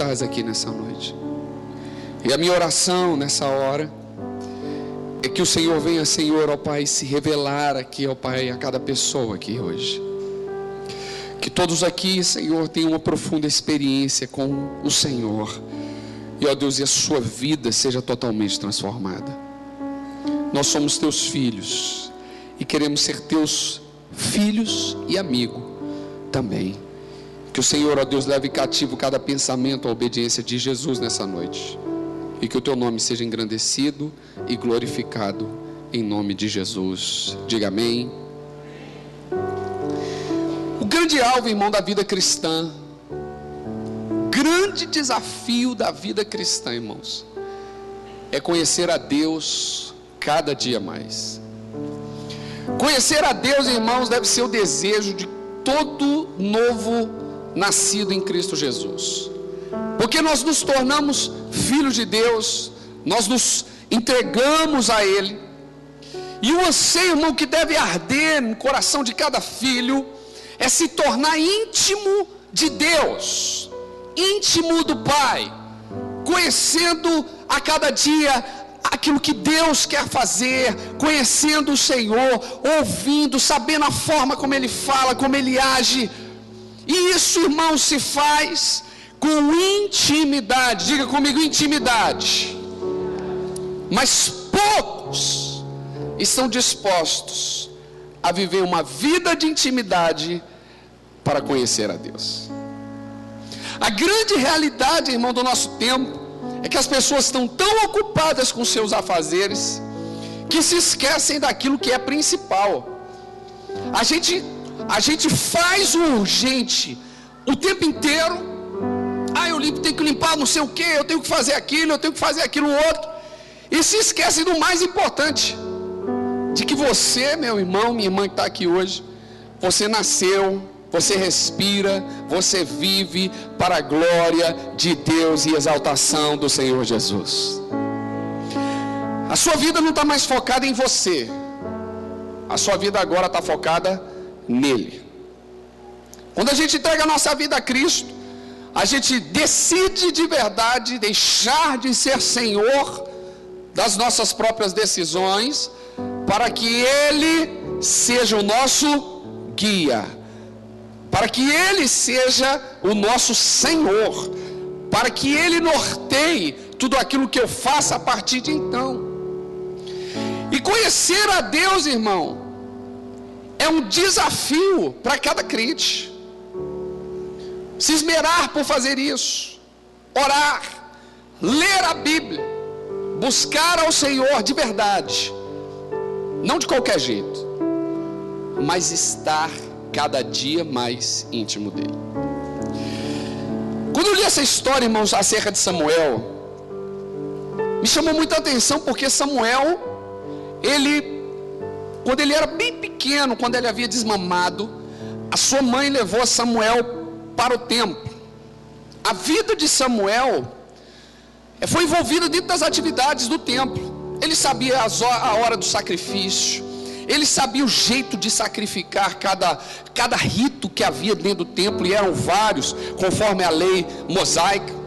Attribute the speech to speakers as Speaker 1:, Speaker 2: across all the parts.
Speaker 1: estás aqui nessa noite. E a minha oração nessa hora é que o Senhor venha, Senhor, ó Pai, se revelar aqui, ó Pai, a cada pessoa aqui hoje. Que todos aqui, Senhor, tenham uma profunda experiência com o Senhor. E, ó Deus, e a sua vida seja totalmente transformada. Nós somos teus filhos e queremos ser teus filhos e amigo também. Que o Senhor, ó Deus, leve cativo cada pensamento à obediência de Jesus nessa noite. E que o teu nome seja engrandecido e glorificado em nome de Jesus. Diga amém. O grande alvo, irmão, da vida cristã, grande desafio da vida cristã, irmãos, é conhecer a Deus cada dia mais. Conhecer a Deus, irmãos, deve ser o desejo de todo novo nascido em Cristo Jesus. Porque nós nos tornamos filhos de Deus, nós nos entregamos a Ele. E o anseio, irmão, que deve arder no coração de cada filho é se tornar íntimo de Deus, íntimo do Pai, conhecendo a cada dia aquilo que Deus quer fazer, conhecendo o Senhor, ouvindo, sabendo a forma como Ele fala, como Ele age. E isso, irmão, se faz com intimidade. Diga comigo, intimidade. Mas poucos estão dispostos a viver uma vida de intimidade para conhecer a Deus. A grande realidade, irmão, do nosso tempo é que as pessoas estão tão ocupadas com seus afazeres que se esquecem daquilo que é principal. A gente faz o urgente o tempo inteiro. Eu tenho que limpar não sei o que, eu tenho que fazer aquilo, eu tenho que fazer aquilo outro, e se esquece do mais importante, de que você, meu irmão, minha irmã que está aqui hoje, você nasceu, você respira, você vive para a glória de Deus e exaltação do Senhor Jesus. A sua vida não está mais focada em você, a sua vida agora está focada nele. Quando a gente entrega a nossa vida a Cristo, a gente decide de verdade deixar de ser senhor das nossas próprias decisões, para que Ele seja o nosso guia, para que Ele seja o nosso Senhor, para que Ele norteie tudo aquilo que eu faça a partir de então. E conhecer a Deus, irmão, é um desafio para cada crente. Se esmerar por fazer isso, orar, ler a Bíblia, buscar ao Senhor de verdade, não de qualquer jeito, mas estar cada dia mais íntimo dele. Quando eu li essa história, irmãos, acerca de Samuel, me chamou muita atenção, porque Samuel, quando ele era bem pequeno, quando ele havia desmamado, a sua mãe levou Samuel para o templo. A vida de Samuel foi envolvida dentro das atividades do templo. Ele sabia a hora do sacrifício, ele sabia o jeito de sacrificar cada rito que havia dentro do templo, e eram vários, conforme a lei mosaica.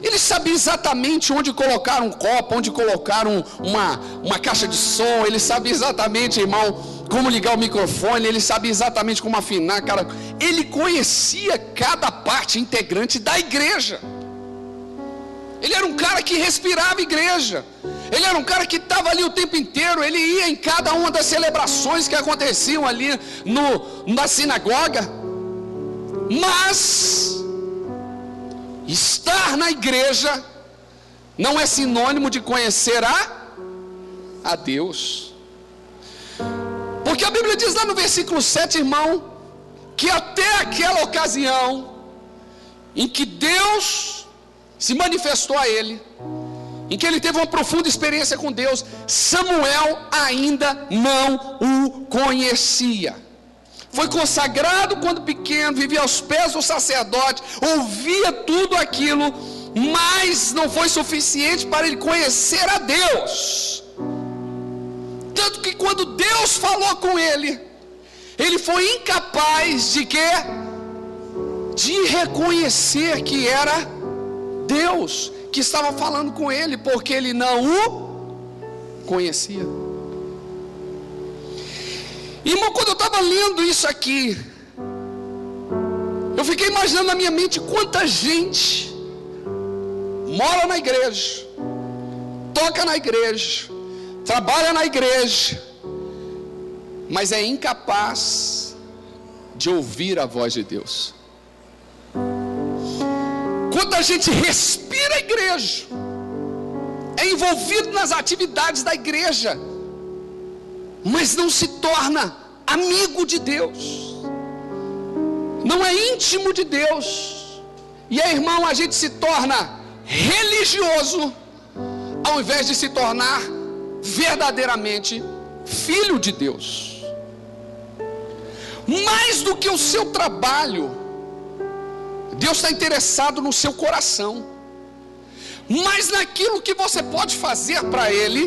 Speaker 1: Ele sabia exatamente onde colocar um copo, onde colocar uma caixa de som. Ele sabia exatamente, irmão, como ligar o microfone. Ele sabia exatamente como afinar cada... Ele conhecia cada parte integrante da igreja. Ele era um cara que respirava igreja. Ele era um cara que estava ali o tempo inteiro. Ele ia em cada uma das celebrações que aconteciam ali na sinagoga. Mas estar na igreja não é sinônimo de conhecer a Deus. Porque a Bíblia diz lá no versículo 7, irmão, que até aquela ocasião em que Deus se manifestou a ele, em que ele teve uma profunda experiência com Deus, Samuel ainda não o conhecia. Foi consagrado quando pequeno, vivia aos pés do sacerdote, ouvia tudo aquilo, mas não foi suficiente para ele conhecer a Deus. Tanto que quando Deus falou com ele, ele foi incapaz de quê? De reconhecer que era Deus que estava falando com ele, porque ele não o conhecia. Irmão, quando eu estava lendo isso aqui, eu fiquei imaginando na minha mente quanta gente mora na igreja, toca na igreja, trabalha na igreja, mas é incapaz de ouvir a voz de Deus. Quanta gente respira a igreja, é envolvido nas atividades da igreja, mas não se torna amigo de Deus, não é íntimo de Deus. E aí, irmão, a gente se torna religioso, ao invés de se tornar verdadeiramente filho de Deus. Mais do que o seu trabalho, Deus está interessado no seu coração, mas naquilo que você pode fazer para Ele,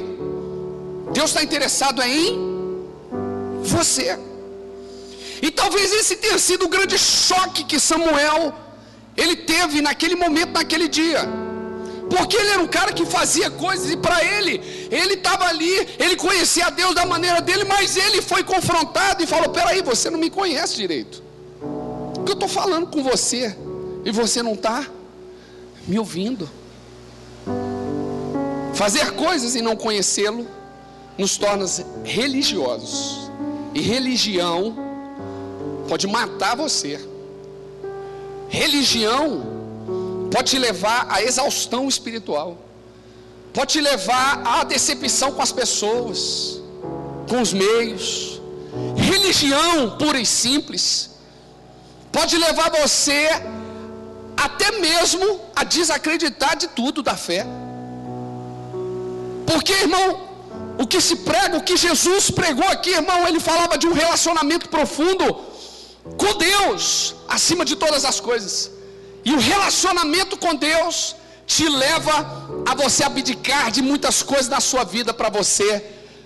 Speaker 1: Deus está interessado em você. E talvez esse tenha sido o grande choque que Samuel ele teve naquele momento, naquele dia, porque ele era um cara que fazia coisas, e para ele estava ali, ele conhecia a Deus da maneira dele, mas ele foi confrontado e falou: peraí, você não me conhece direito, porque eu estou falando com você e você não está me ouvindo. Fazer coisas e não conhecê-lo nos torna religiosos, e religião pode matar você. Religião pode te levar à exaustão espiritual, pode te levar à decepção com as pessoas, com os meios. Religião pura e simples pode levar você até mesmo a desacreditar de tudo da fé. Porque, irmão, o que se prega, o que Jesus pregou aqui, irmão, ele falava de um relacionamento profundo com Deus, acima de todas as coisas. E o relacionamento com Deus te leva a você abdicar de muitas coisas na sua vida, para você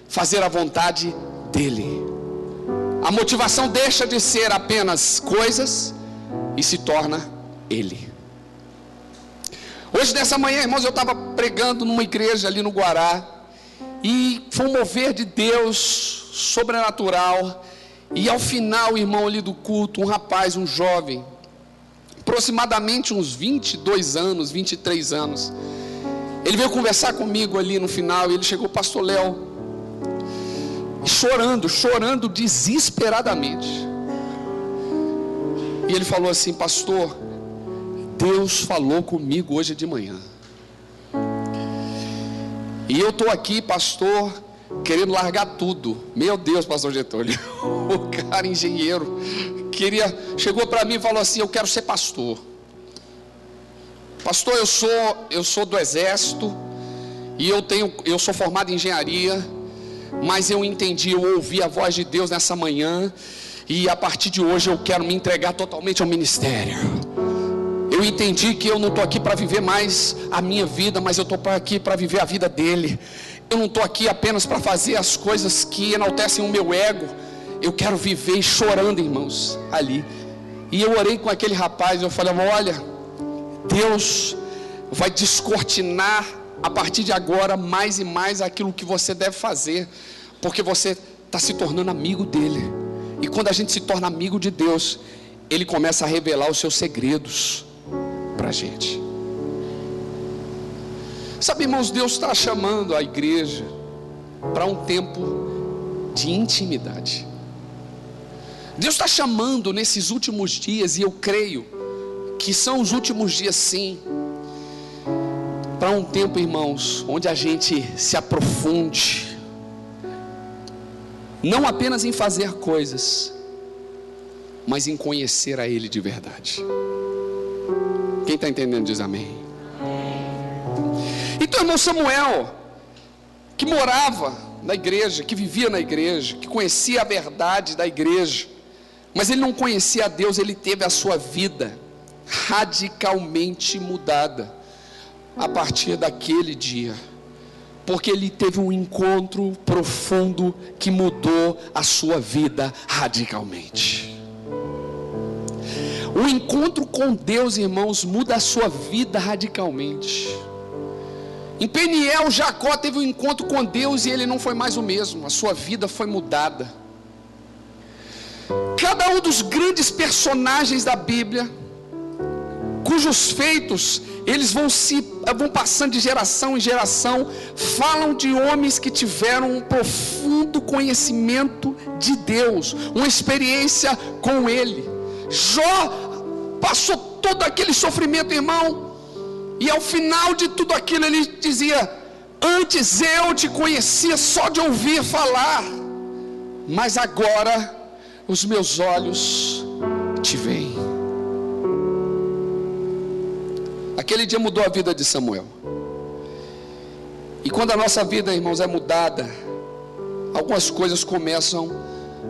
Speaker 1: fazer a vontade dEle. A motivação deixa de ser apenas coisas e se torna Ele. Hoje, nessa manhã, irmãos, eu estava pregando numa igreja ali no Guará, e foi um mover de Deus sobrenatural. E ao final, irmão, ali do culto, um rapaz, um jovem, aproximadamente uns 22 anos, 23 anos, ele veio conversar comigo ali no final, e ele chegou: pastor Léo, chorando desesperadamente, e ele falou assim: pastor, Deus falou comigo hoje de manhã, e eu estou aqui, pastor, querendo largar tudo. Meu Deus, pastor Getúlio, o cara engenheiro, chegou para mim e falou assim: eu quero ser pastor. Pastor, eu sou do exército, e eu sou formado em engenharia, mas eu entendi, eu ouvi a voz de Deus nessa manhã, e a partir de hoje eu quero me entregar totalmente ao ministério. Eu entendi que eu não estou aqui para viver mais a minha vida, mas eu estou aqui para viver a vida dele. Eu não estou aqui apenas para fazer as coisas que enaltecem o meu ego. Eu quero viver, chorando, irmãos, ali. E eu orei com aquele rapaz, eu falei: olha, Deus vai descortinar a partir de agora mais e mais aquilo que você deve fazer, porque você está se tornando amigo dele. E quando a gente se torna amigo de Deus, Ele começa a revelar os seus segredos para a gente. Sabe, irmãos, Deus está chamando a igreja para um tempo de intimidade. Deus está chamando nesses últimos dias, e eu creio que são os últimos dias sim, para um tempo, irmãos, onde a gente se aprofunde, não apenas em fazer coisas, mas em conhecer a Ele de verdade. Quem está entendendo diz amém. Então, irmão, Samuel, que morava na igreja, que vivia na igreja, que conhecia a verdade da igreja, mas ele não conhecia a Deus. Ele teve a sua vida radicalmente mudada a partir daquele dia, porque ele teve um encontro profundo que mudou a sua vida radicalmente. O encontro com Deus, irmãos, muda a sua vida radicalmente. Em Peniel, Jacó teve um encontro com Deus e ele não foi mais o mesmo. A sua vida foi mudada. Cada um dos grandes personagens da Bíblia, cujos feitos eles vão passando de geração em geração, falam de homens que tiveram um profundo conhecimento de Deus, uma experiência com Ele. Jó passou todo aquele sofrimento, irmão, e ao final de tudo aquilo ele dizia: antes eu te conhecia só de ouvir falar, mas agora os meus olhos te veem. Aquele dia mudou a vida de Samuel. E quando a nossa vida, irmãos, é mudada, algumas coisas começam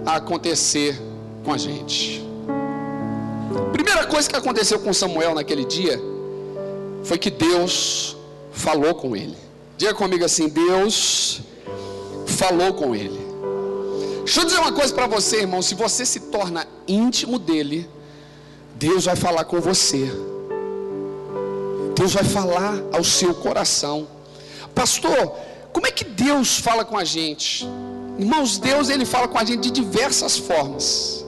Speaker 1: a acontecer com a gente. A primeira coisa que aconteceu com Samuel naquele dia foi que Deus falou com ele. Diga comigo assim: Deus falou com ele. Deixa eu dizer uma coisa para você, irmão. Se você se torna íntimo dele, Deus vai falar com você. Deus vai falar ao seu coração. Pastor, como é que Deus fala com a gente? Irmãos, Deus ele fala com a gente de diversas formas.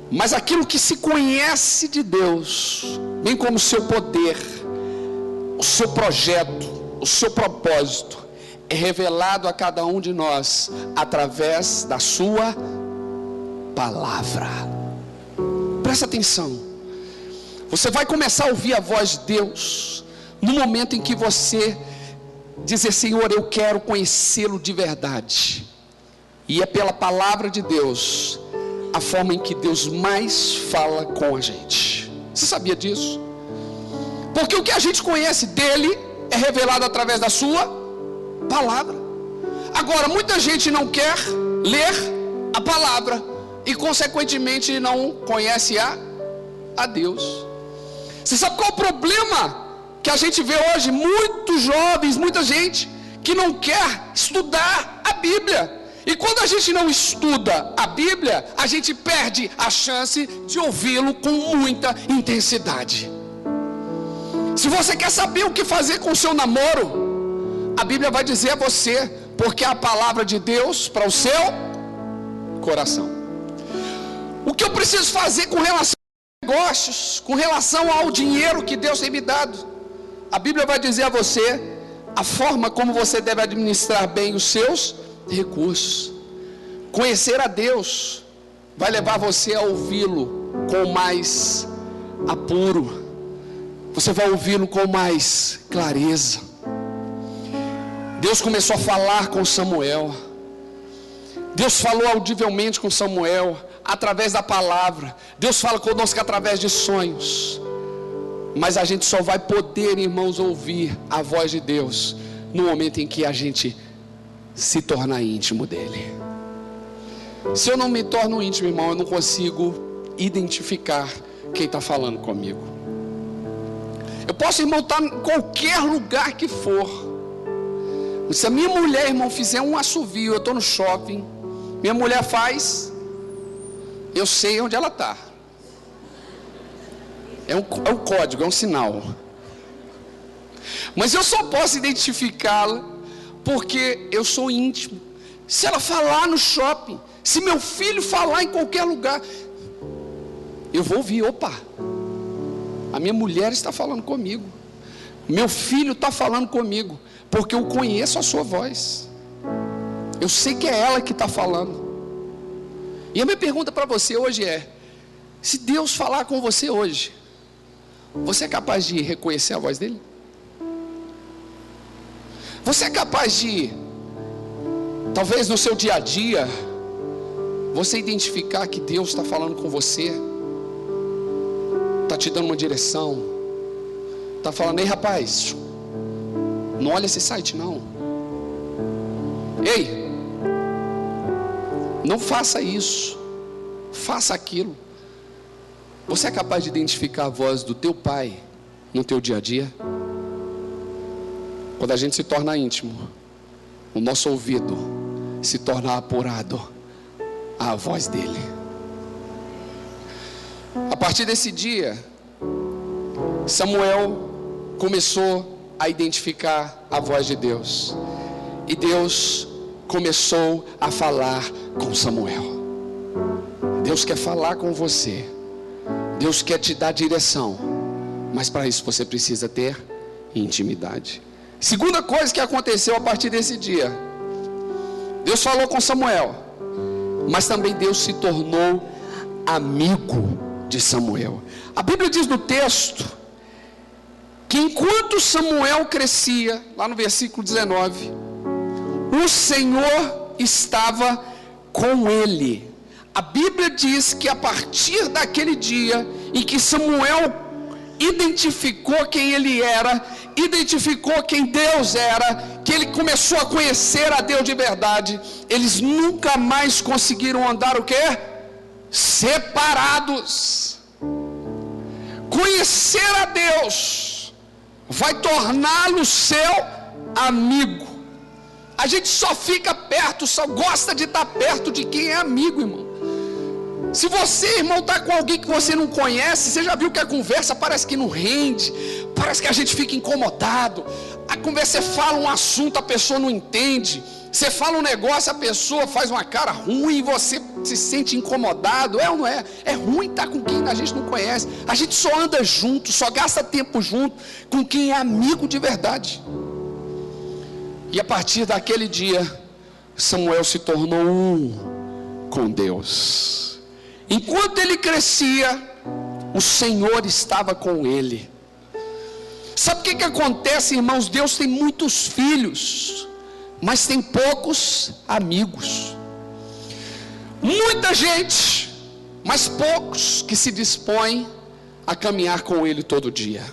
Speaker 1: Mas aquilo que se conhece de Deus, bem como o seu poder, o seu projeto, o seu propósito, é revelado a cada um de nós através da sua palavra. Presta atenção. Você vai começar a ouvir a voz de Deus no momento em que você dizer: Senhor, eu quero conhecê-lo de verdade. E é pela palavra de Deus a forma em que Deus mais fala com a gente. Você sabia disso? Porque o que a gente conhece dele é revelado através da sua palavra. Agora, muita gente não quer ler a palavra e consequentemente não conhece a Deus. Você sabe qual é o problema que a gente vê hoje? Muitos jovens, muita gente que não quer estudar a Bíblia. E quando a gente não estuda a Bíblia, a gente perde a chance de ouvi-lo com muita intensidade. Se você quer saber o que fazer com o seu namoro, a Bíblia vai dizer a você, porque é a palavra de Deus para o seu coração. O que eu preciso fazer com relação aos negócios, com relação ao dinheiro que Deus tem me dado, a Bíblia vai dizer a você a forma como você deve administrar bem os seus recursos. Conhecer a Deus vai levar você a ouvi-lo com mais apuro. Você vai ouvi-lo com mais clareza. Deus começou a falar com Samuel. Deus falou audivelmente com Samuel através da palavra. Deus fala conosco através de sonhos. Mas a gente só vai poder, irmãos, ouvir a voz de Deus no momento em que a gente se tornar íntimo dele. Se eu não me torno íntimo, irmão, eu não consigo identificar quem está falando comigo. Eu posso, irmão, estar em qualquer lugar que for. Se a minha mulher, irmão, fizer um assovio, eu estou no shopping, minha mulher faz, eu sei onde ela está. É um código, é um sinal. Mas eu só posso identificá-la porque eu sou íntimo. Se ela falar no shopping, se meu filho falar em qualquer lugar, eu vou ouvir: opa, a minha mulher está falando comigo, meu filho está falando comigo, porque eu conheço a sua voz, eu sei que é ela que está falando. E a minha pergunta para você hoje é: se Deus falar com você hoje, você é capaz de reconhecer a voz dele? Você é capaz de, talvez no seu dia a dia, você identificar que Deus está falando com você, está te dando uma direção, está falando: ei rapaz, não olha esse site não, ei, não faça isso, faça aquilo. Você é capaz de identificar a voz do teu pai no teu dia a dia? Quando a gente se torna íntimo, o nosso ouvido se torna apurado à voz dele. A partir desse dia, Samuel começou a identificar a voz de Deus. E Deus começou a falar com Samuel. Deus quer falar com você. Deus quer te dar direção. Mas para isso você precisa ter intimidade. Segunda coisa que aconteceu a partir desse dia. Deus falou com Samuel. Mas também Deus se tornou amigo de Samuel. A Bíblia diz no texto que enquanto Samuel crescia, lá no versículo 19, o Senhor estava com ele. A Bíblia diz que a partir daquele dia em que Samuel identificou quem ele era, identificou quem Deus era, que ele começou a conhecer a Deus de verdade, eles nunca mais conseguiram andar o quê? Separados. Conhecer a Deus vai torná-lo seu amigo. A gente só fica perto, só gosta de estar perto de quem é amigo, irmão. Se você, irmão, está com alguém que você não conhece, você já viu que a conversa parece que não rende, parece que a gente fica incomodado. A conversa, você fala um assunto, a pessoa não entende. Você fala um negócio, a pessoa faz uma cara ruim e você se sente incomodado. É ou não é? É ruim estar com quem a gente não conhece. A gente só anda junto, só gasta tempo junto com quem é amigo de verdade. E a partir daquele dia, Samuel se tornou um com Deus. Enquanto ele crescia, o Senhor estava com ele. Sabe o que acontece, irmãos? Deus tem muitos filhos, mas tem poucos amigos. Muita gente, mas poucos que se dispõem a caminhar com Ele todo dia.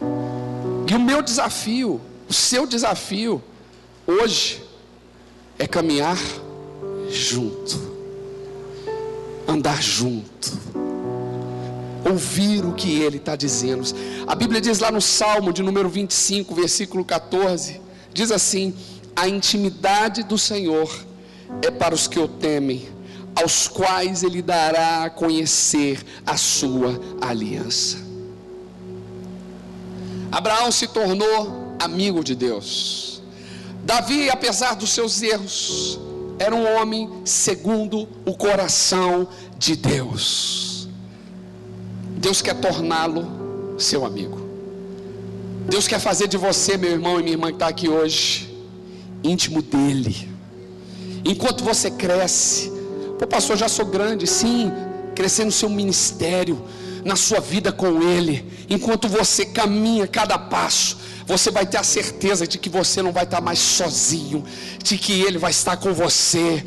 Speaker 1: E o meu desafio, o seu desafio hoje é caminhar junto, andar junto, ouvir o que Ele está dizendo. A Bíblia diz lá no Salmo de número 25, versículo 14, diz assim: a intimidade do Senhor é para os que o temem, aos quais Ele dará a conhecer a sua aliança. Abraão se tornou amigo de Deus. Davi, apesar dos seus erros, era um homem segundo o coração de Deus. Deus quer torná-lo seu amigo. Deus quer fazer de você, meu irmão e minha irmã que está aqui hoje, íntimo dele. Enquanto você cresce, pô, pastor, já sou grande, sim, crescer no seu ministério, na sua vida com Ele. Enquanto você caminha cada passo, você vai ter a certeza de que você não vai estar mais sozinho, de que Ele vai estar com você.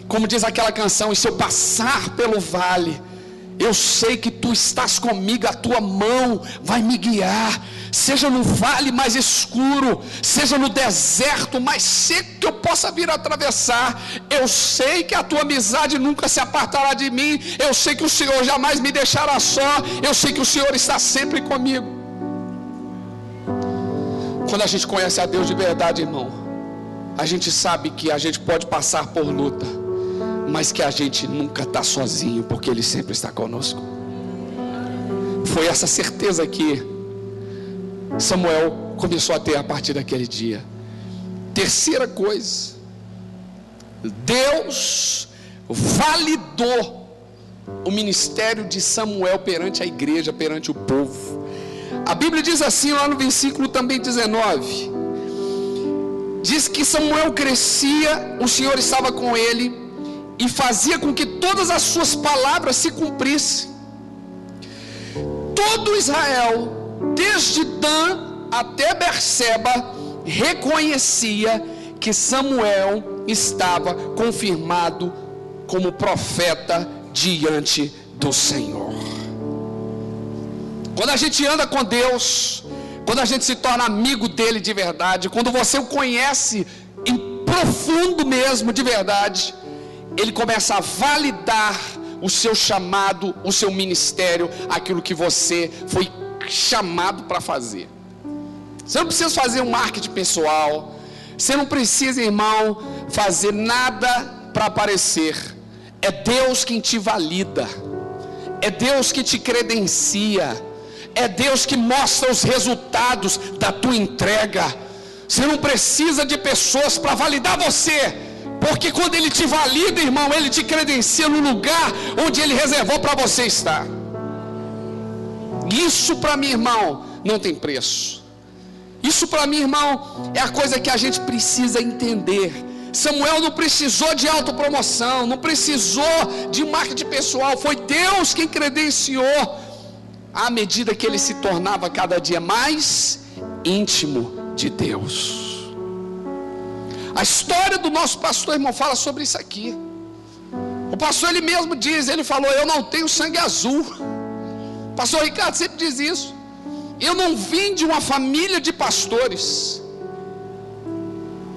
Speaker 1: Como diz aquela canção: e se eu passar pelo vale, eu sei que Tu estás comigo, a Tua mão vai me guiar. Seja no vale mais escuro, seja no deserto mais seco que eu possa vir a atravessar, eu sei que a Tua amizade nunca se apartará de mim. Eu sei que o Senhor jamais me deixará só. Eu sei que o Senhor está sempre comigo. Quando a gente conhece a Deus de verdade, irmão, a gente sabe que a gente pode passar por luta, mas que a gente nunca está sozinho, porque Ele sempre está conosco. Foi essa certeza que Samuel começou a ter a partir daquele dia. Terceira coisa, Deus validou o ministério de Samuel perante a igreja, perante o povo. A Bíblia diz assim lá no versículo também 19, diz que Samuel crescia, o Senhor estava com ele e fazia com que todas as suas palavras se cumprissem. Todo Israel, desde Dan até Berseba, reconhecia que Samuel estava confirmado como profeta diante do Senhor. Quando a gente anda com Deus, quando a gente se torna amigo dele de verdade, quando você o conhece em profundo mesmo, de verdade, ele começa a validar o seu chamado, o seu ministério, aquilo que você foi chamado para fazer. Você não precisa fazer um marketing pessoal, você não precisa, irmão, fazer nada para aparecer. É Deus quem te valida, é Deus que te credencia, é Deus que mostra os resultados da tua entrega. Você não precisa de pessoas para validar você, porque quando Ele te valida, irmão, Ele te credencia no lugar onde Ele reservou para você estar. Isso para mim, irmão, não tem preço. Isso para mim, irmão, é a coisa que a gente precisa entender. Samuel não precisou de autopromoção, não precisou de marketing pessoal, foi Deus quem credenciou, à medida que ele se tornava cada dia mais íntimo de Deus. A história do nosso pastor, irmão, fala sobre isso aqui. O pastor, ele mesmo diz, ele falou: eu não tenho sangue azul. O pastor Ricardo sempre diz isso. Eu não vim de uma família de pastores,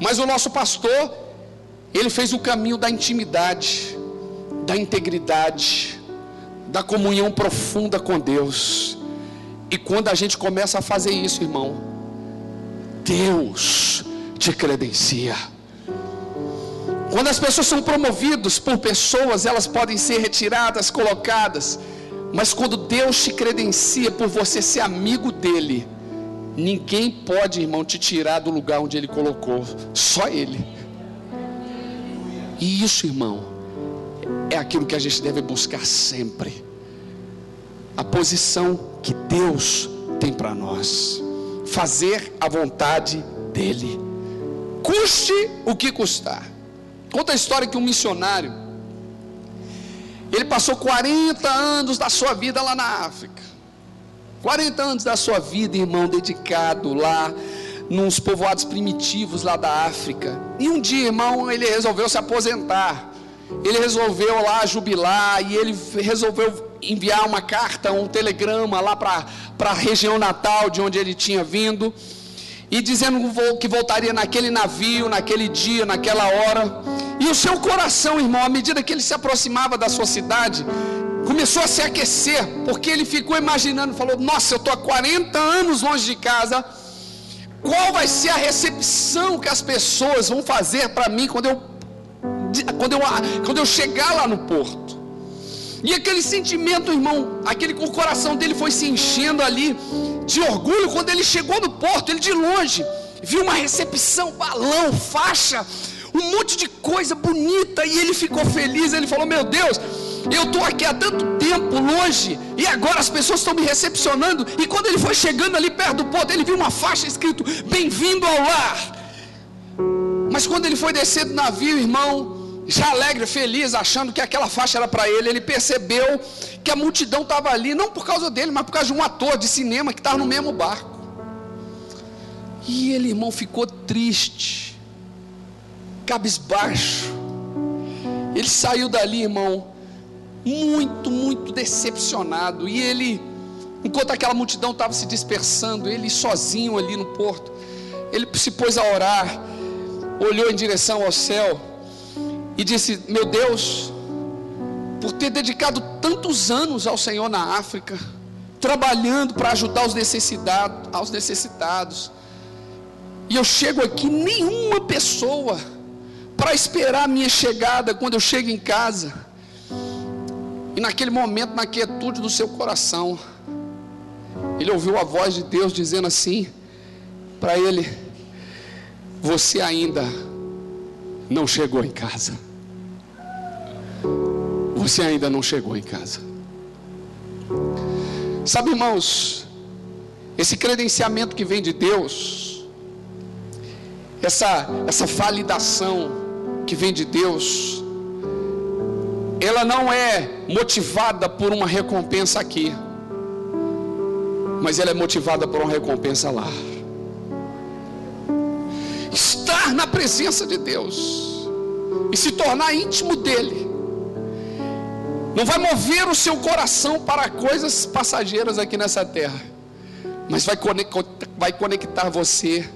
Speaker 1: mas o nosso pastor, ele fez o caminho da intimidade, da integridade, da comunhão profunda com Deus. E quando a gente começa a fazer isso, irmão, Deus te credencia. Quando as pessoas são promovidas por pessoas, elas podem ser retiradas, colocadas, mas quando Deus te credencia por você ser amigo dele, ninguém pode, irmão, te tirar do lugar onde ele colocou, só ele. E isso, irmão, é aquilo que a gente deve buscar sempre, a posição que Deus tem para nós, fazer a vontade dele, custe o que custar. Conta a história que um missionário, ele passou 40 anos da sua vida lá na África, 40 anos da sua vida, irmão, dedicado lá nos povoados primitivos lá da África. E um dia, irmão, ele resolveu se aposentar, ele resolveu lá jubilar, e ele resolveu enviar uma carta, um telegrama lá para a região natal de onde ele tinha vindo, e dizendo que voltaria naquele navio, naquele dia, naquela hora. E o seu coração, irmão, à medida que ele se aproximava da sua cidade, começou a se aquecer, porque ele ficou imaginando, falou: nossa, eu estou há 40 anos longe de casa, qual vai ser a recepção que as pessoas vão fazer para mim quando eu chegar lá no porto? E aquele sentimento, irmão, o coração dele foi se enchendo ali de orgulho. Quando ele chegou no porto, ele de longe viu uma recepção, balão, faixa, um monte de coisa bonita, e ele ficou feliz. Ele falou: meu Deus, eu estou aqui há tanto tempo longe, e agora as pessoas estão me recepcionando. E quando ele foi chegando ali perto do porto, ele viu uma faixa escrito: bem-vindo ao lar. Mas quando ele foi descer do navio, irmão, já alegre, feliz, achando que aquela faixa era para ele, ele percebeu que a multidão estava ali, não por causa dele, mas por causa de um ator de cinema que estava no mesmo barco. E ele, irmão, ficou triste, cabisbaixo. Ele saiu dali, irmão, muito, muito decepcionado. E ele, enquanto aquela multidão estava se dispersando, ele sozinho ali no porto, ele se pôs a orar, olhou em direção ao céu e disse: meu Deus, por ter dedicado tantos anos ao Senhor na África, trabalhando para ajudar os necessitados, e eu chego aqui, nenhuma pessoa para esperar a minha chegada quando eu chego em casa. E naquele momento, na quietude do seu coração, ele ouviu a voz de Deus dizendo assim para ele: você ainda não chegou em casa. Você ainda não chegou em casa. Sabe, irmãos, esse credenciamento que vem de Deus, essa validação que vem de Deus, ela não é motivada por uma recompensa aqui, mas ela é motivada por uma recompensa lá. Estar na presença de Deus e se tornar íntimo dele não vai mover o seu coração para coisas passageiras aqui nessa terra, mas vai conectar você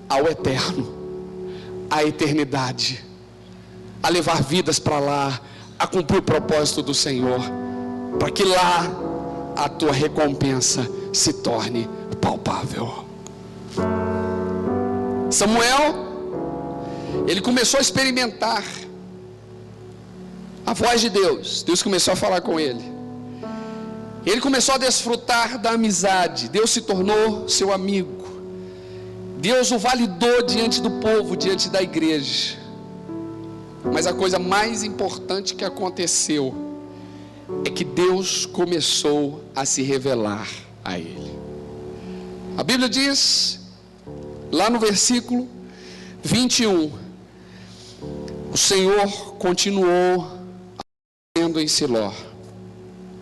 Speaker 1: ao eterno, à eternidade, a levar vidas para lá, a cumprir o propósito do Senhor, para que lá a tua recompensa se torne palpável. Samuel, ele começou a experimentar a voz de Deus. Deus começou a falar com ele. Ele começou a desfrutar da amizade. Deus se tornou seu amigo. Deus o validou diante do povo, diante da igreja. Mas a coisa mais importante que aconteceu é que Deus começou a se revelar a ele. A Bíblia diz, lá no versículo 21, o Senhor continuou sendo em Siló,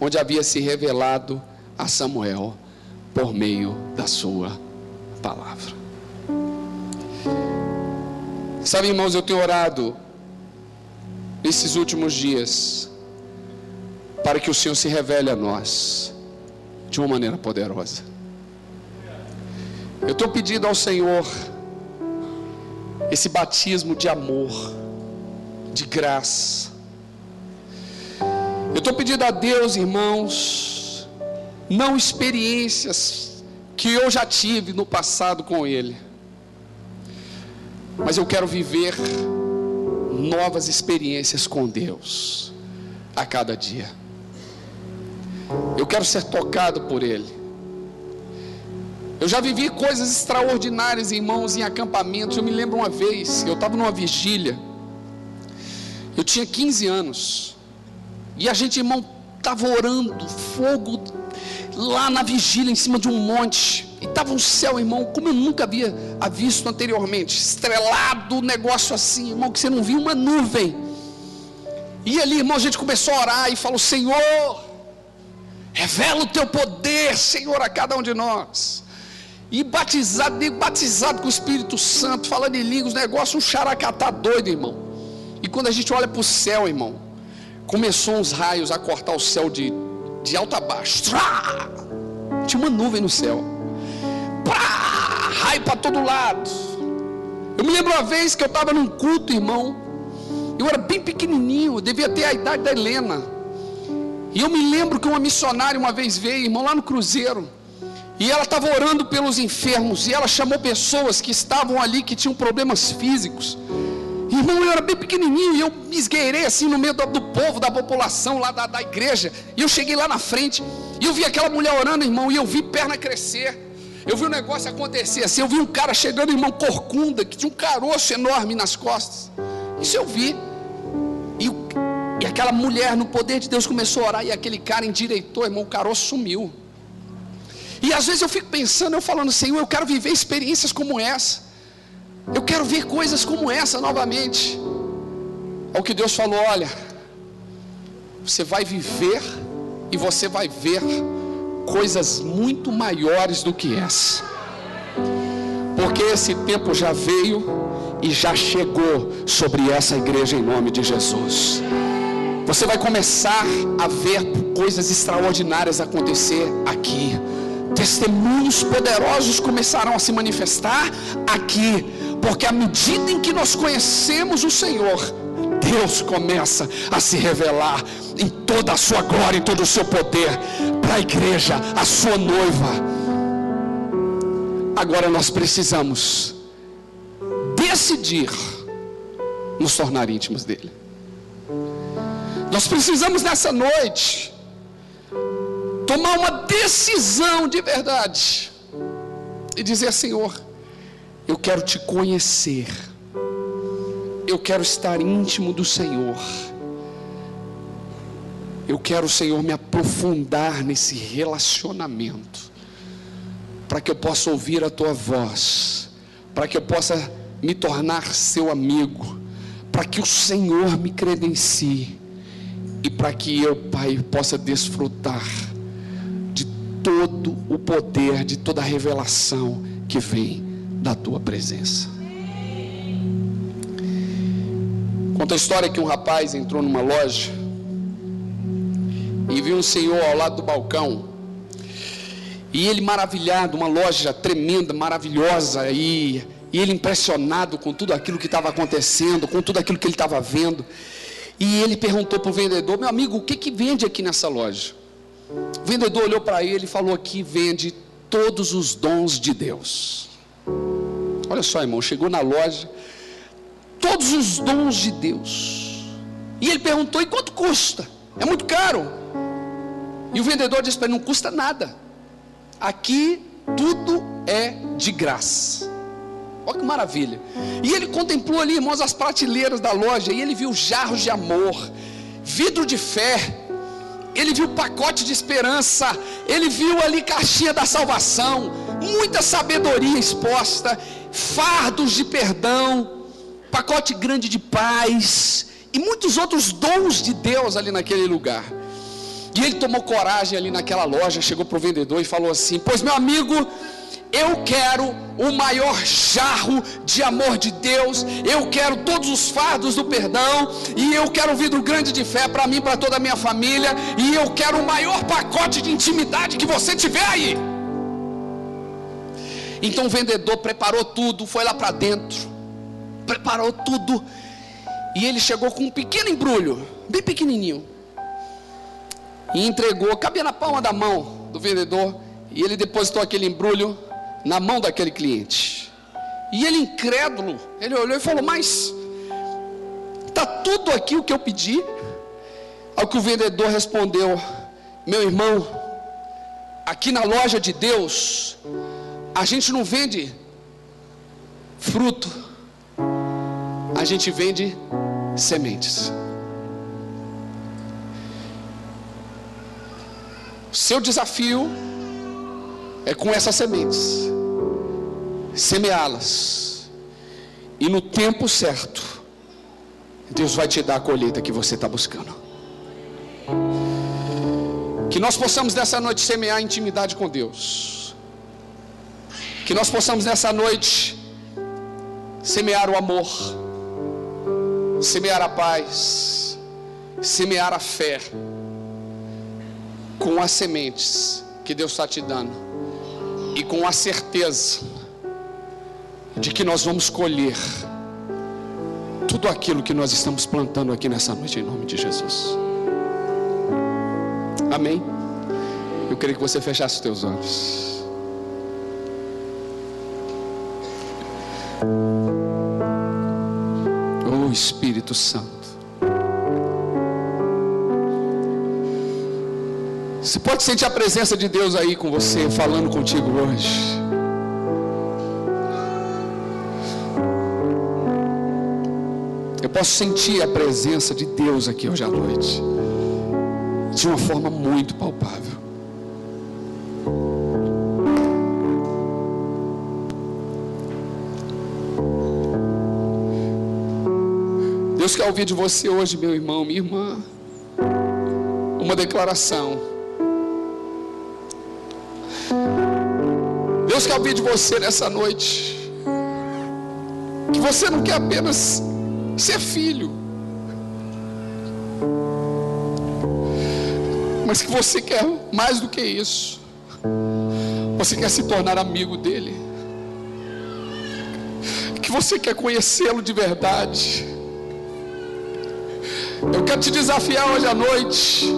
Speaker 1: onde havia se revelado a Samuel por meio da sua palavra. Sabe, irmãos, eu tenho orado nesses últimos dias para que o Senhor se revele a nós de uma maneira poderosa. Eu tenho pedido ao Senhor esse batismo de amor, de graça. Eu estou pedindo a Deus, irmãos, não experiências que eu já tive no passado com Ele, mas eu quero viver novas experiências com Deus a cada dia. Eu quero ser tocado por Ele. Eu já vivi coisas extraordinárias, irmãos, em acampamentos. Eu me lembro uma vez, eu estava numa vigília, eu tinha 15 anos, e a gente, irmão, estava orando, fogo lá na vigília, em cima de um monte, e estava um céu, irmão, como eu nunca havia visto anteriormente, estrelado, um negócio assim, irmão, que você não via uma nuvem. E ali, irmão, a gente começou a orar e falou: Senhor, revela o teu poder, Senhor, a cada um de nós. E batizado com o Espírito Santo, falando em línguas, negócio, um xaracatá doido, irmão. E quando a gente olha para o céu, irmão, começou uns raios a cortar o céu de alto a baixo. Tinha uma nuvem no céu, raio para todo lado. Eu me lembro uma vez que eu estava num culto, irmão. Eu era bem pequenininho, eu devia ter a idade da Helena. E eu me lembro que uma missionária uma vez veio, irmão, lá no cruzeiro, e ela estava orando pelos enfermos, e ela chamou pessoas que estavam ali, que tinham problemas físicos. Irmão, eu era bem pequenininho, e eu me esgueirei assim no meio do povo, da população lá da igreja, e eu cheguei lá na frente, e eu vi aquela mulher orando, irmão, e eu vi perna crescer, eu vi um negócio acontecer assim, eu vi um cara chegando, irmão, corcunda, que tinha um caroço enorme nas costas. Isso eu vi. E aquela mulher, no poder de Deus, começou a orar, e aquele cara endireitou, irmão, o caroço sumiu. E às vezes eu fico pensando, eu falando: Senhor, eu quero viver experiências como essa, eu quero ver coisas como essa novamente. Ao que Deus falou: olha, você vai viver e você vai ver coisas muito maiores do que essa, porque esse tempo já veio e já chegou sobre essa igreja, em nome de Jesus. Você vai começar a ver coisas extraordinárias acontecer aqui. Testemunhos poderosos começarão a se manifestar aqui, porque à medida em que nós conhecemos o Senhor, Deus começa a se revelar em toda a sua glória, em todo o seu poder, para a igreja, a sua noiva. Agora nós precisamos decidir nos tornar íntimos dele. Nós precisamos nessa noite tomar uma decisão de verdade e dizer: Senhor, eu quero te conhecer, eu quero estar íntimo do Senhor, eu quero, Senhor, me aprofundar nesse relacionamento, para que eu possa ouvir a tua voz, para que eu possa me tornar seu amigo, para que o Senhor me credencie, e para que eu, Pai, possa desfrutar de todo o poder, de toda a revelação que vem da tua presença. Conta a história que um rapaz entrou numa loja e viu um senhor ao lado do balcão, e ele maravilhado, uma loja tremenda, maravilhosa, e ele impressionado com tudo aquilo que estava acontecendo, com tudo aquilo que ele estava vendo. E ele perguntou para o vendedor: meu amigo, o que vende aqui nessa loja? O vendedor olhou para ele e falou: aqui vende todos os dons de Deus. Olha só, irmão, chegou na loja, todos os dons de Deus. E ele perguntou: e quanto custa? É muito caro? E o vendedor disse para ele: não custa nada, aqui tudo é de graça. Olha que maravilha. E ele contemplou ali, irmãos, as prateleiras da loja, e ele viu jarros de amor, vidro de fé, ele viu pacote de esperança, ele viu ali caixinha da salvação, muita sabedoria exposta, fardos de perdão, pacote grande de paz e muitos outros dons de Deus ali naquele lugar. E ele tomou coragem ali naquela loja, chegou para o vendedor e falou assim: pois meu amigo, eu quero o maior jarro de amor de Deus, eu quero todos os fardos do perdão, e eu quero um vidro grande de fé para mim, para toda a minha família, e eu quero o maior pacote de intimidade que você tiver aí. Então o vendedor preparou tudo, foi lá para dentro, preparou tudo, e ele chegou com um pequeno embrulho, bem pequenininho, e entregou, cabia na palma da mão do vendedor, e ele depositou aquele embrulho na mão daquele cliente. E ele, incrédulo, ele olhou e falou: mas está tudo aqui o que eu pedi? Ao que o vendedor respondeu: meu irmão, aqui na loja de Deus a gente não vende fruto, a gente vende sementes. Seu desafio é com essas sementes semeá-las, e no tempo certo Deus vai te dar a colheita que você está buscando. Que nós possamos nessa noite semear intimidade com Deus, que nós possamos nessa noite semear o amor, semear a paz, semear a fé com as sementes que Deus está te dando, e com a certeza de que nós vamos colher tudo aquilo que nós estamos plantando aqui nessa noite, em nome de Jesus. Amém? Eu queria que você fechasse os teus olhos. Oh Espírito Santo, você pode sentir a presença de Deus aí com você, falando contigo hoje. Eu posso sentir a presença de Deus aqui hoje à noite, de uma forma muito palpável. Deus quer ouvir de você hoje, meu irmão, minha irmã, uma declaração. Deus quer ouvir de você nessa noite que você não quer apenas ser filho, mas que você quer mais do que isso. Você quer se tornar amigo dele, que você quer conhecê-lo de verdade. Eu quero te desafiar hoje à noite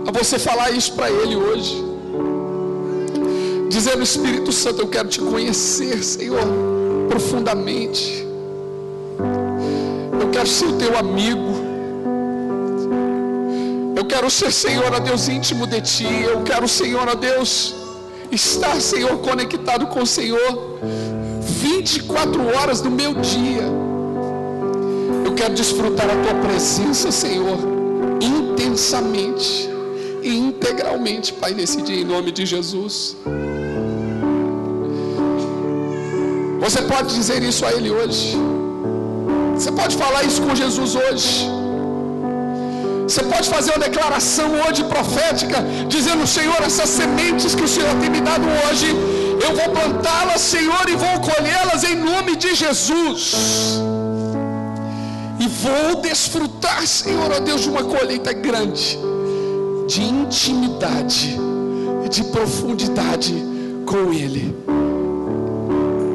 Speaker 1: a você falar isso para ele hoje, dizendo: Espírito Santo, eu quero te conhecer, Senhor, profundamente. Eu quero ser o teu amigo. Eu quero ser, Senhor, a Deus, íntimo de ti. Eu quero, Senhor, a Deus, estar, Senhor, conectado com o Senhor 24 horas do meu dia. Eu quero desfrutar a tua presença, Senhor, intensamente e integralmente, Pai, nesse dia, em nome de Jesus. Você pode dizer isso a Ele hoje. Você pode falar isso com Jesus hoje. Você pode fazer uma declaração hoje profética, dizendo: Senhor, essas sementes que o Senhor tem me dado hoje, eu vou plantá-las, Senhor, e vou colhê-las em nome de Jesus. E vou desfrutar, Senhor, ó Deus, de uma colheita grande, de intimidade, de profundidade com Ele.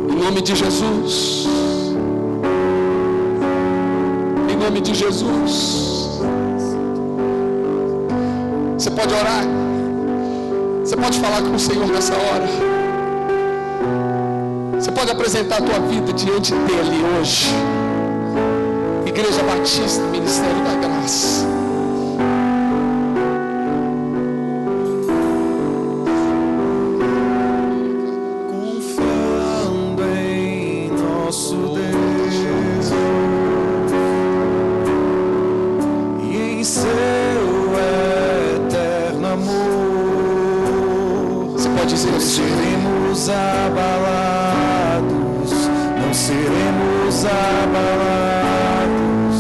Speaker 1: Em nome de Jesus. Em nome de Jesus. Você pode orar. Você pode falar com o Senhor nessa hora. Você pode apresentar a tua vida diante dele hoje. Igreja Batista, Ministério da Graça.
Speaker 2: abalados, não seremos abalados,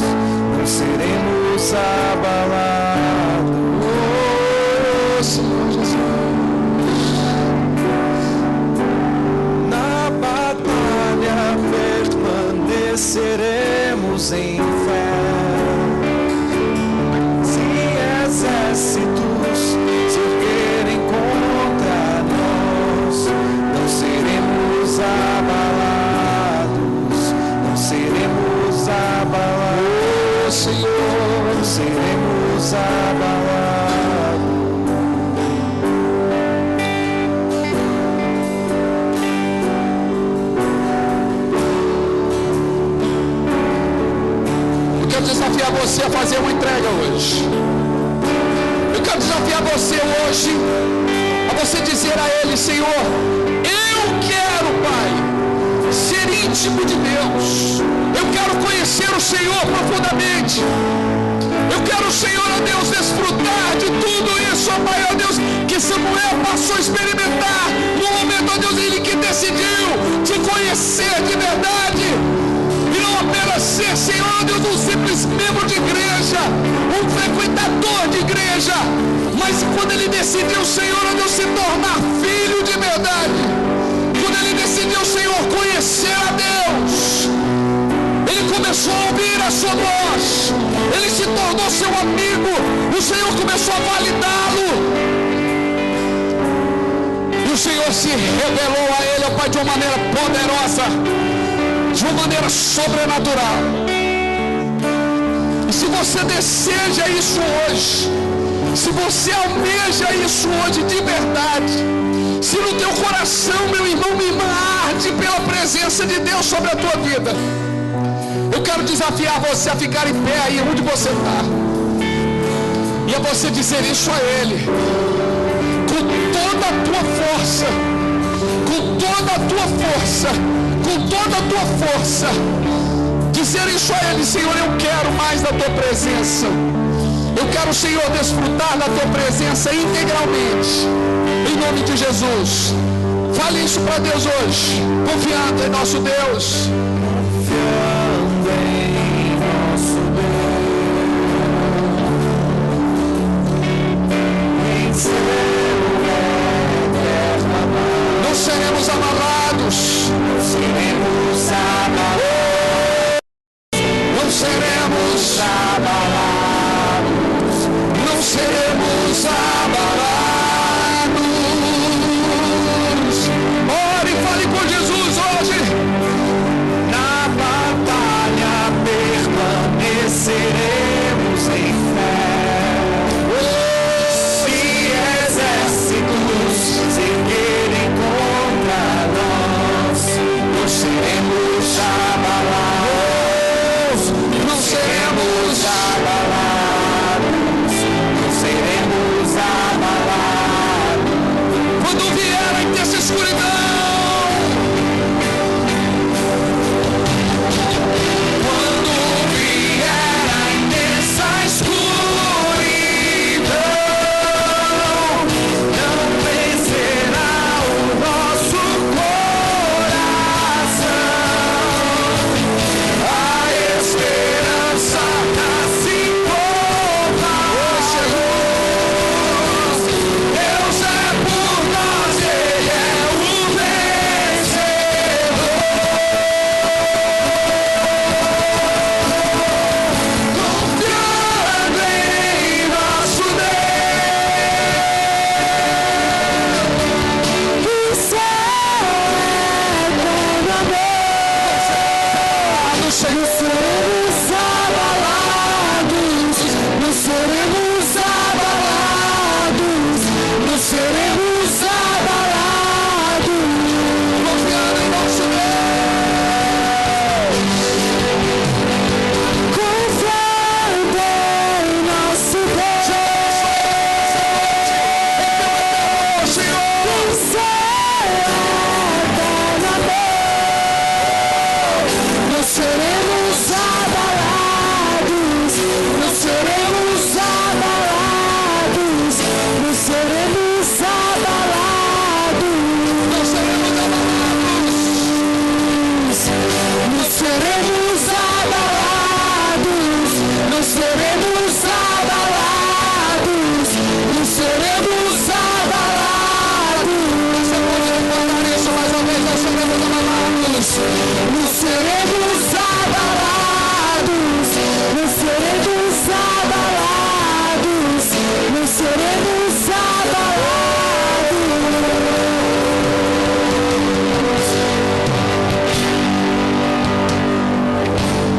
Speaker 2: não seremos abalados.
Speaker 1: Oh, Senhor Jesus.
Speaker 2: Na batalha permaneceremos em fé. Se exércitos se erguerem contra nós, não seremos abalados, não seremos abalados, Senhor, não seremos abalados.
Speaker 1: Eu quero desafiar você a fazer uma entrega hoje. Eu quero desafiar você hoje a você dizer a Ele: Senhor, eu quero, Pai, ser íntimo de Deus. Eu quero conhecer o Senhor profundamente. Eu quero, Senhor, ó Deus, desfrutar de tudo isso, ó Pai, ó Deus, que Samuel passou a experimentar no momento, ó Deus, ele que decidiu te conhecer de verdade. E não apenas ser, Senhor, ó Deus, um simples membro de igreja, um frequentador de igreja, mas quando ele decidiu, Senhor, ó Deus, se tornar filho de verdade, quando ele decidiu, Senhor, conhecer a Deus, ele começou a ouvir a sua voz, ele se tornou seu amigo, o Senhor começou a validá-lo, e o Senhor se revelou a ele, ó Pai, de uma maneira poderosa, de uma maneira sobrenatural. E se você deseja isso hoje, se você almeja isso hoje de verdade, se no teu coração, meu irmão, minha irmã, arde pela presença de Deus sobre a tua vida, eu quero desafiar você a ficar em pé aí onde você está, e a você dizer isso a Ele, com toda a tua força, com toda a tua força, com toda a tua força, dizer isso a Ele: Senhor, eu quero mais da tua presença, eu quero, Senhor, desfrutar da tua presença integralmente, em nome de Jesus. Fale isso para Deus hoje, confiando em nosso Deus.
Speaker 2: Confiando em nosso Deus, em seu eterno amor,
Speaker 1: Não seremos amarrados,
Speaker 2: não seremos abalados,
Speaker 1: não seremos
Speaker 2: abalados,
Speaker 1: não seremos abalados. Ore e fale com Jesus hoje.
Speaker 2: na batalha permaneceremos em fé. Se exércitos se erguerem contra nós, não seremos abalados,
Speaker 1: Não seremos
Speaker 2: abalados, não seremos abalados.
Speaker 1: quando vier a intensa escuridão.
Speaker 2: Quando vier a intensa escuridão, não vencerá o nosso coração. A esperança nasce como Deus é por nós, Ele é o vencedor. Confiando em nosso Deus, que não seremos abalados, não seremos abalados, não seremos abalados.
Speaker 1: Confiando em nosso Deus.
Speaker 2: Confiando em nosso Deus,
Speaker 1: Senhor,
Speaker 2: em seu eterno amor, não seremos abalados.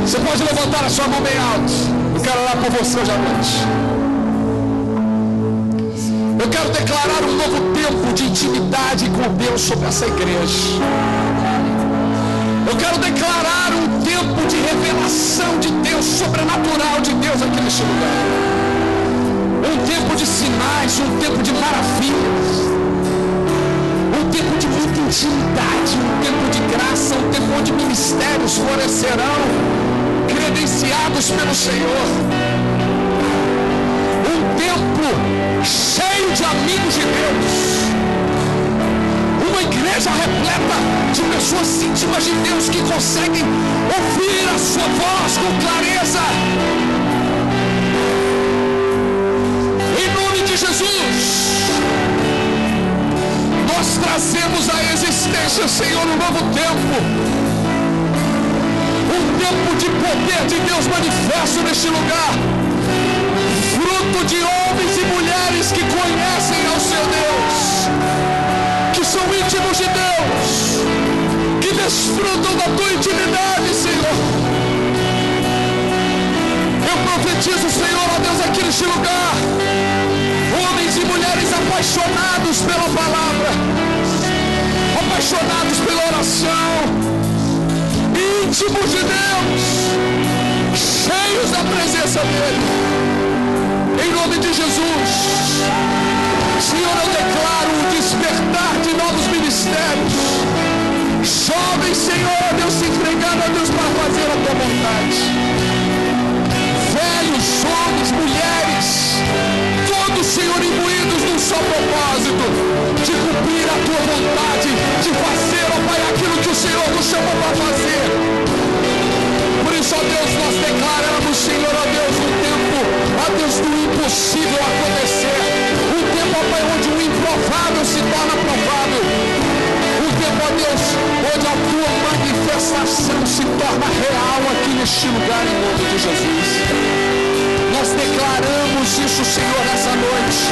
Speaker 1: Você pode levantar a sua mão bem alto. Eu quero orar por você hoje à noite. Eu quero declarar um novo tempo de intimidade com Deus sobre essa igreja. Eu quero declarar um tempo de revelação de Deus, sobrenatural de Deus aqui neste lugar. Um tempo de sinais, um tempo de maravilhas. Um tempo de muita intimidade, um tempo de graça, um tempo onde ministérios florescerão, credenciados pelo Senhor. Um tempo cheio de amigos de Deus. Uma igreja repleta de pessoas íntimas de Deus que conseguem ouvir a sua voz com clareza. Em nome de Jesus, nós trazemos à existência, Senhor, um novo tempo. Um tempo de poder de Deus manifesto neste lugar. Fruto de homens e mulheres que conhecem ao seu Deus, que são íntimos de Deus, que desfrutam da tua intimidade, Senhor. Eu profetizo, Senhor, ó Deus, aqui neste lugar, homens e mulheres apaixonados pela palavra, apaixonados pela oração, íntimos de Deus, cheios da presença dEle. Em nome de Jesus, Senhor, eu declaro o despertar de novos ministérios. Jovens, Senhor, Deus, se entregando a Deus para fazer a tua vontade. Velhos, homens, mulheres, todos, Senhor, imbuídos num só propósito, de cumprir a tua vontade, de fazer, ó Pai, aquilo que o Senhor nos chamou para fazer. Por isso, ó Deus, nós declaramos, Senhor, ó Deus, um tempo, ó Deus, do impossível acontecer. Um tempo, ó Pai, onde o improvável se torna provável. Um tempo, ó Deus, onde a tua manifestação se torna real aqui neste lugar, em nome de Jesus. Nós declaramos isso, Senhor, nessa noite.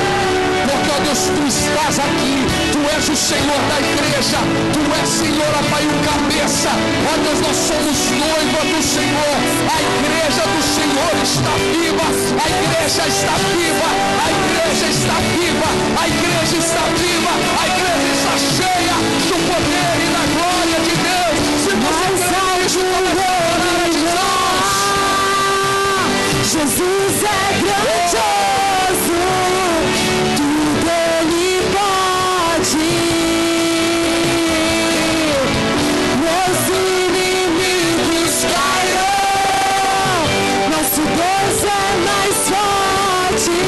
Speaker 1: Porque, ó Deus, tu estás aqui. Tu és o Senhor da igreja. Tu és, Senhor, ó Pai, o cabeça. Ó Deus, nós somos noiva do Senhor. A igreja do Senhor está viva. A igreja está viva. A igreja está viva. A igreja está viva. A igreja está cheia do poder e da glória de Deus. Se você crê nisso, comece a orar a Jesus.
Speaker 3: Jesus é grandioso, tudo Ele pode. Meus inimigos cairão, nosso Deus é mais forte,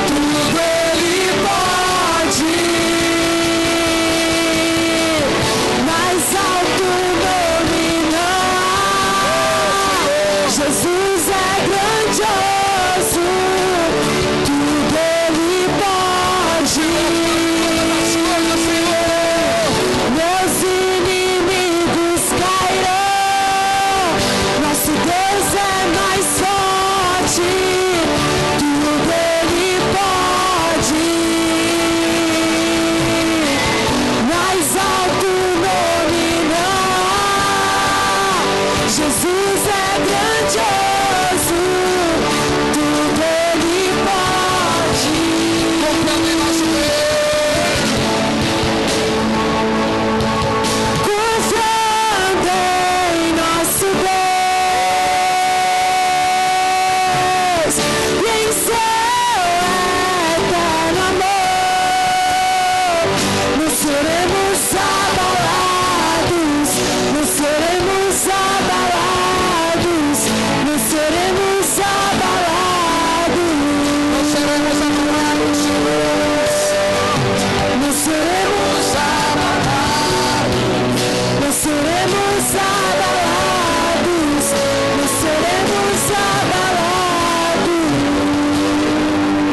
Speaker 3: tudo Ele pode. Mais alto dominar, Jesus é grandioso, tudo Ele pode. Meus inimigos cairão, nosso Deus é mais forte, tudo Ele pode. Mais alto dominar, Jesus é grandioso, tudo Ele pode.
Speaker 1: Confiando em nosso Deus.
Speaker 3: Confiando em nosso Deus e em seu eterno amor, não seremos abalados, não seremos abalados, não seremos abalados,
Speaker 1: Não seremos anulados.
Speaker 3: não seremos abalados, não seremos abalados, não seremos abalados.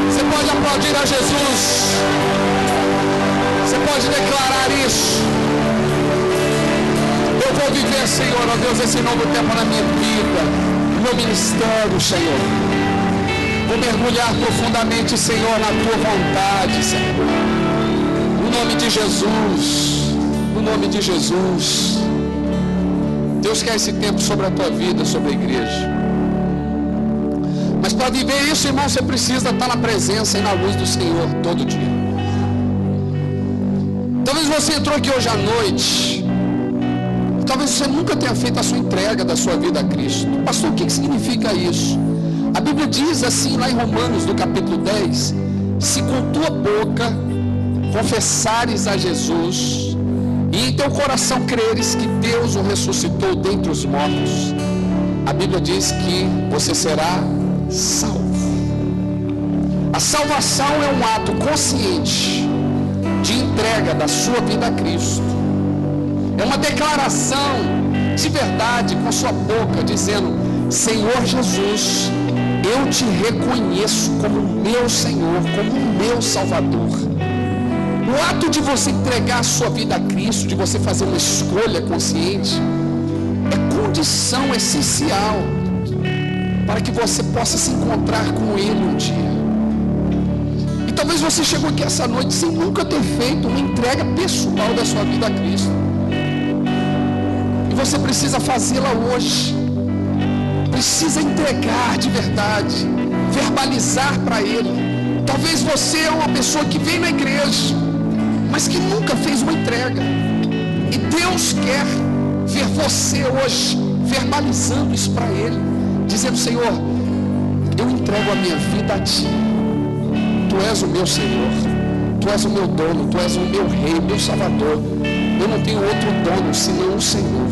Speaker 1: Você pode aplaudir a Jesus. Você pode declarar isso. Eu vou viver, Senhor, ó Deus, esse novo tempo na minha vida, no meu ministério, Senhor. Vou mergulhar profundamente, Senhor, na tua vontade, Senhor. No nome de Jesus. No nome de Jesus. Deus quer esse tempo sobre a tua vida, sobre a igreja. Mas para viver isso, irmão, você precisa estar na presença e na luz do Senhor todo dia. Talvez você entrou aqui hoje à noite, talvez você nunca tenha feito a sua entrega da sua vida a Cristo. Pastor, o que significa isso? A Bíblia diz assim lá em Romanos, no capítulo 10, se com tua boca confessares a Jesus e em teu coração creres que Deus o ressuscitou dentre os mortos, a Bíblia diz que você será salvo. A salvação é um ato consciente de entrega da sua vida a Cristo. É uma declaração de verdade com sua boca, dizendo: Senhor Jesus, eu te reconheço como meu Senhor, como meu Salvador. O ato de você entregar a sua vida a Cristo, de você fazer uma escolha consciente, é condição essencial para que você possa se encontrar com Ele um dia. E talvez você chegou aqui essa noite sem nunca ter feito uma entrega pessoal da sua vida a Cristo. E você precisa fazê-la hoje. Precisa entregar de verdade, verbalizar para Ele. Talvez você é uma pessoa que vem na igreja, mas que nunca fez uma entrega. E Deus quer ver você hoje verbalizando isso para Ele, dizendo: Senhor, eu entrego a minha vida a Ti. Tu és o meu Senhor, Tu és o meu dono, Tu és o meu Rei, meu Salvador. Eu não tenho outro dono senão o Senhor.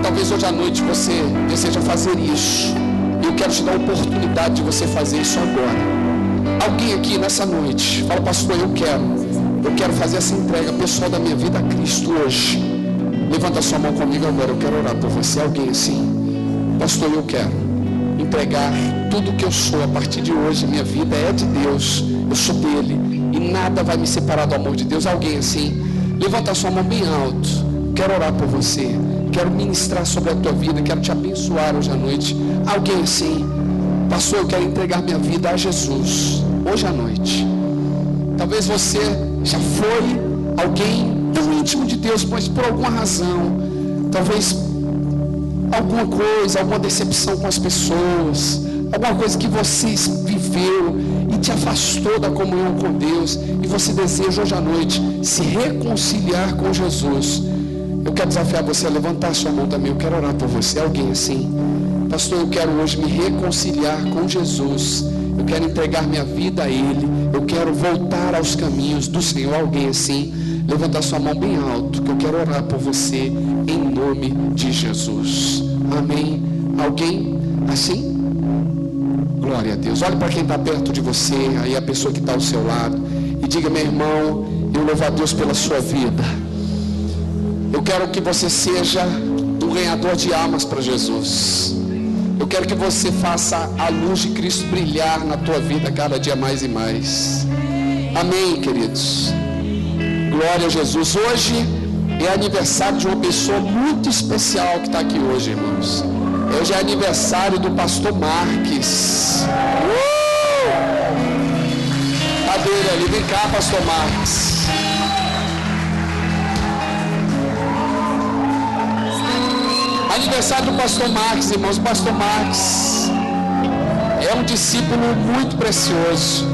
Speaker 1: Talvez hoje à noite você deseja fazer isso. Eu quero te dar a oportunidade de você fazer isso agora. Alguém aqui nessa noite fala: pastor, eu quero fazer essa entrega pessoal da minha vida a Cristo hoje. Levanta a sua mão comigo agora, eu quero orar por você. Alguém assim: pastor, eu quero entregar tudo que eu sou a partir de hoje. Minha vida é de Deus, eu sou dele e nada vai me separar do amor de Deus. Alguém assim? Levanta a sua mão bem alto. Quero orar por você, quero ministrar sobre a tua vida, quero te abençoar hoje à noite. Alguém assim: pastor, eu quero entregar minha vida a Jesus hoje à noite. Talvez você já foi alguém tão íntimo de Deus, mas por alguma razão, talvez alguma coisa, alguma decepção com as pessoas, alguma coisa que você viveu e te afastou da comunhão com Deus, e você deseja hoje à noite se reconciliar com Jesus. Eu quero desafiar você a levantar a sua mão também. Eu quero orar por você. Alguém assim: pastor, eu quero hoje me reconciliar com Jesus. Eu quero entregar minha vida a Ele. Eu quero voltar aos caminhos do Senhor. Alguém assim? Levanta a sua mão bem alto, que eu quero orar por você em nome de Jesus. Amém? Alguém assim? Glória a Deus. Olhe para quem está perto de você, aí a pessoa que está ao seu lado, e diga: meu irmão, eu louvo a Deus pela sua vida. Eu quero que você seja um ganhador de almas para Jesus. Eu quero que você faça a luz de Cristo brilhar na tua vida cada dia mais e mais. Amém, queridos? Glória a Jesus. Hoje é aniversário de uma pessoa muito especial que está aqui hoje, irmãos. Hoje é aniversário do pastor Marques. Cadê ele ali? Vem cá, pastor Marques. Aniversário do pastor Marques, irmãos. O pastor Marques é um discípulo muito precioso.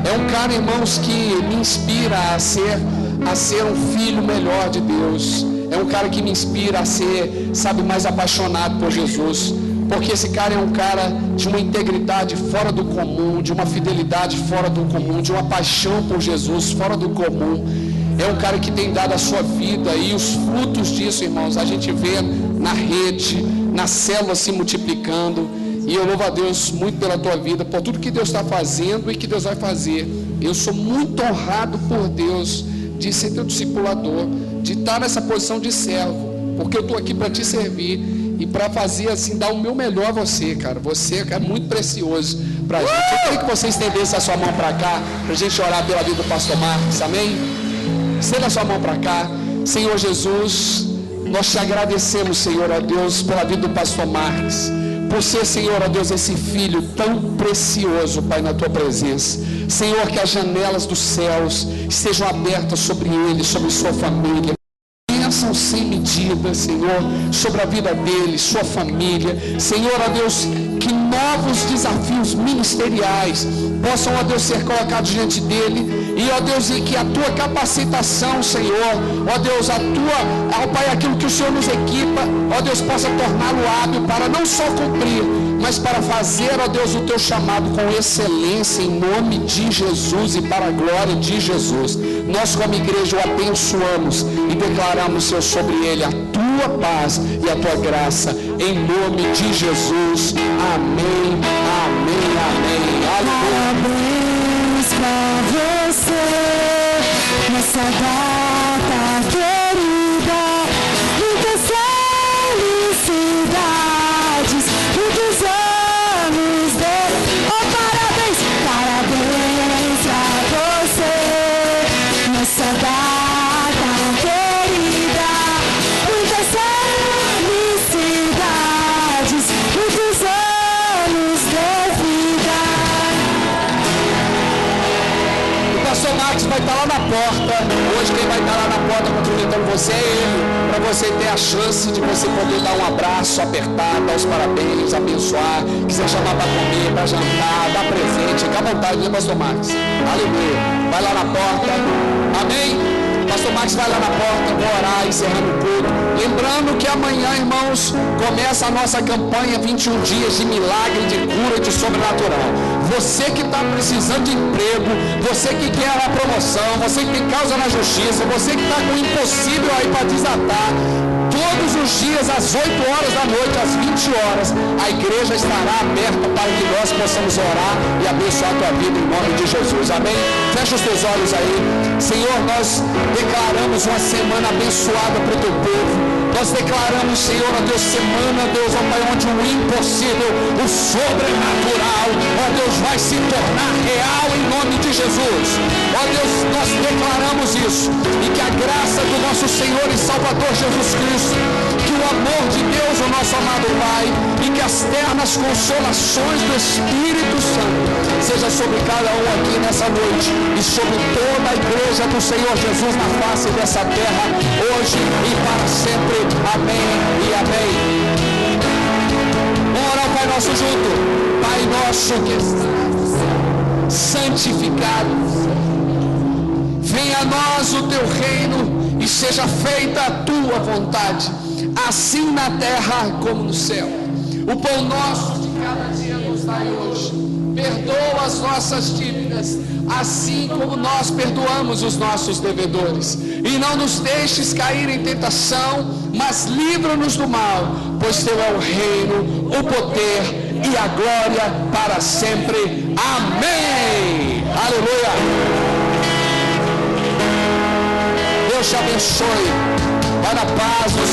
Speaker 1: É um cara, irmãos, que me inspira a ser um filho melhor de Deus. É um cara que me inspira a ser, sabe, mais apaixonado por Jesus. Porque esse cara é um cara de uma integridade fora do comum, de uma fidelidade fora do comum, de uma paixão por Jesus fora do comum. É um cara que tem dado a sua vida, e os frutos disso, irmãos, a gente vê na rede, na célula se multiplicando. E eu louvo a Deus muito pela tua vida, por tudo que Deus está fazendo e que Deus vai fazer. Eu sou muito honrado por Deus de ser teu discipulador, de estar nessa posição de servo, porque eu estou aqui para te servir e para fazer assim, dar o meu melhor a você, cara. Você é muito precioso para a gente. Eu queria que você estendesse a sua mão para cá, para a gente orar pela vida do pastor Marques, amém? Estenda a sua mão para cá. Senhor Jesus, nós te agradecemos, Senhor, ó Deus, pela vida do pastor Marques, por ser, Senhor, ó Deus, esse filho tão precioso, Pai, na tua presença. Senhor, que as janelas dos céus estejam abertas sobre ele, sobre sua família. bênção sem medida, Senhor, sobre a vida dele, sua família. Senhor, ó Deus, que novos desafios ministeriais possam, ó Deus, ser colocados diante dele. E, ó Deus, e que a tua capacitação, Senhor, ó Deus, ó Pai, aquilo que o Senhor nos equipa, ó Deus, possa torná-lo hábil para não só cumprir, mas para fazer, ó Deus, o teu chamado com excelência, em nome de Jesus e para a glória de Jesus. Nós, como igreja, o abençoamos e declaramos, Senhor, sobre ele a tua paz e a tua graça, em nome de Jesus. Amém, amém, amém.
Speaker 3: Parabéns pra você nessa data querida. Muitas felicidades, muitos anos de... Oh, parabéns, parabéns pra você nessa data querida. Muitas felicidades, muitos anos de vida.
Speaker 1: O pastor Max vai estar lá na porta. Hoje quem vai estar lá na porta cumprimentando você é ele, para você ter a chance de você poder dar um abraço, apertar, dar os parabéns, abençoar, quiser chamar para comer, para jantar, dar presente, fica à vontade, né, pastor Max? Aleluia. Vai lá na porta. Amém? Pastor Max vai lá na porta, vou orar, encerrando o culto. Lembrando que amanhã, irmãos, começa a nossa campanha 21 dias de milagre, de cura, de sobrenatural. Você que está precisando de emprego, você que quer a promoção, você que tem causa na justiça, você que está com o impossível aí para desatar, todos os dias, às 8 horas da noite, às 20 horas, a igreja estará aberta para que nós possamos orar e abençoar a tua vida em nome de Jesus. Amém? Fecha os teus olhos aí. Senhor, nós declaramos uma semana abençoada para o teu povo. Nós declaramos, Senhor, ó Deus, semana, Deus, ó Pai, onde o impossível, o sobrenatural, ó Deus, vai se tornar real em nome de Jesus. Ó Deus, nós declaramos isso, e que a graça do nosso Senhor e Salvador Jesus Cristo, que o amor de Deus, o nosso amado Pai, e que as ternas consolações do Espírito Santo seja sobre cada um aqui nessa noite e sobre toda a igreja do Senhor Jesus na face dessa terra, hoje e para sempre. Amém e amém. Vamos orar o Pai Nosso junto. Pai nosso que estás santificado, venha a nós o teu reino e seja feita a tua vontade, assim na terra como no céu. O pão nosso de cada dia nos dai hoje. Perdoa as nossas dívidas, assim como nós perdoamos os nossos devedores. E não nos deixes cair em tentação, mas livra-nos do mal, pois teu é o reino, o poder e a glória para sempre. Amém. Aleluia. Deus te abençoe. Vai na paz do